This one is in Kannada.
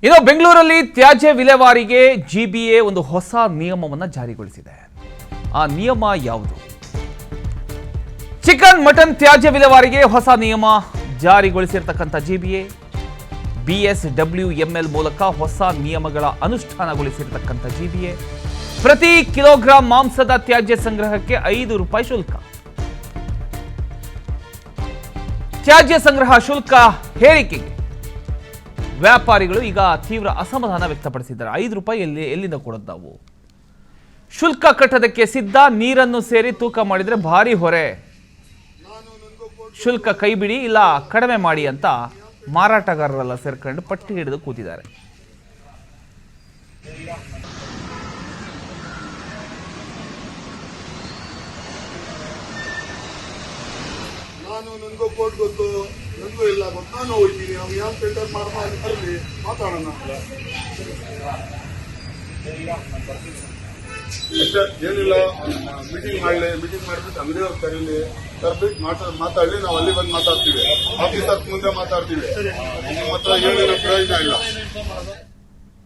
ಇನ್ನು ಬೆಂಗಳೂರಲ್ಲಿ ತ್ಯಾಜ್ಯ ವಿಲೇವಾರಿಗೆ ಜಿಬಿಎ ಒಂದು ಹೊಸ ನಿಯಮವನ್ನು ಜಾರಿಗೊಳಿಸಿದೆ. ಆ ನಿಯಮ ಯಾವುದು? ಚಿಕನ್ ಮಟನ್ ತ್ಯಾಜ್ಯ ವಿಲೇವಾರಿಗೆ ಹೊಸ ನಿಯಮ ಜಾರಿಗೊಳಿಸಿರ್ತಕ್ಕಂಥ ಜಿಬಿಎ BSWML ಮೂಲಕ ಹೊಸ ನಿಯಮಗಳ ಅನುಷ್ಠಾನಗೊಳಿಸಿರ್ತಕ್ಕಂಥ ಜಿಬಿಎ ಪ್ರತಿ ಕಿಲೋಗ್ರಾಂ ಮಾಂಸದ ತ್ಯಾಜ್ಯ ಸಂಗ್ರಹಕ್ಕೆ ₹5 ಶುಲ್ಕ. ತ್ಯಾಜ್ಯ ಸಂಗ್ರಹ ಶುಲ್ಕ ಹೇರಿಕೆಗೆ ವ್ಯಾಪಾರಿಗಳು ಈಗ ತೀವ್ರ ಅಸಮಾಧಾನ ವ್ಯಕ್ತಪಡಿಸಿದ್ದಾರೆ. ₹5 ಎಲ್ಲಿಂದ ಕೊಡೋದು ನಾವು? ಶುಲ್ಕ ಕಟ್ಟೋದಕ್ಕೆ ಸಿದ್ಧ, ನೀರನ್ನು ಸೇರಿ ತೂಕ ಮಾಡಿದ್ರೆ ಭಾರಿ ಹೊರೆ, ಶುಲ್ಕ ಕೈ ಬಿಡಿ ಇಲ್ಲ ಕಡಿಮೆ ಮಾಡಿ ಅಂತ ಮಾರಾಟಗಾರರೆಲ್ಲ ಸೇರ್ಕೊಂಡು ಪಟ್ಟಿ ಹಿಡಿದು ಕೂತಿದ್ದಾರೆ. ನಾನು ನನಗೂ ಕೋರ್ಟ್ ಗೊತ್ತು, ನನಗೂ ಇಲ್ಲ ಗೊತ್ತು, ನಾನು ಹೋಗ್ತೀನಿ. ಅವ್ನು ಯಾವ ಟೆಂಡರ್ ಮಾಡಿ ಮಾತಾಡೋಣ ಅಷ್ಟೇ, ಏನಿಲ್ಲ. ಮೀಟಿಂಗ್ ಮಾಡಲಿ, ಮೀಟಿಂಗ್ ಮಾಡಿಬಿಟ್ಟು ಅಂಗಡಿಯವ್ರು ಕರೀಲಿ, ಕರ್ಬಿಟ್ಟು ಮಾತಾಡಲಿ. ನಾವು ಅಲ್ಲಿ ಬಂದು ಮಾತಾಡ್ತೀವಿ, ಆಫೀಸರ್ ಮುಂದೆ ಮಾತಾಡ್ತೀವಿ. ನಿಮ್ಮ ಹತ್ರ ಏನಿಲ್ಲ ಪ್ರಯೋಜನ ಇಲ್ಲ.